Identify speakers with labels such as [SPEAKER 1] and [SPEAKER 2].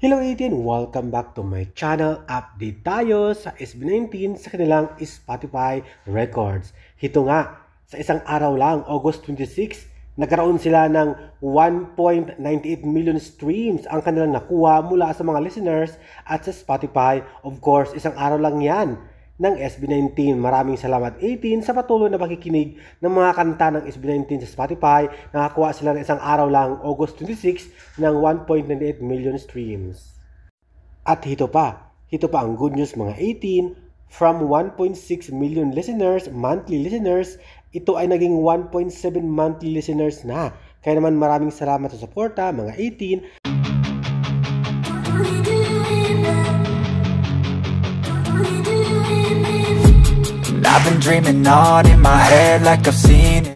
[SPEAKER 1] Hello 18! Welcome back to my channel. Update tayo sa SB19 sa kanilang Spotify Records. Ito nga, sa isang araw lang, August 26, nagkaroon sila ng 1.98 million streams ang kanilang nakuha mula sa mga listeners at sa Spotify. Of course, isang araw lang yan ng SB19. Maraming salamat 18 sa patuloy na pakikinig ng mga kanta ng SB19 sa Spotify. Nakakuha sila ng isang araw lang, August 26, ng 1.98 million streams. At ito pa ang good news mga 18, from 1.6 million listeners, monthly listeners, ito ay naging 1.7 monthly listeners na. Kaya naman maraming salamat sa suporta mga 18.
[SPEAKER 2] I've been dreaming on in my head like I've seen it.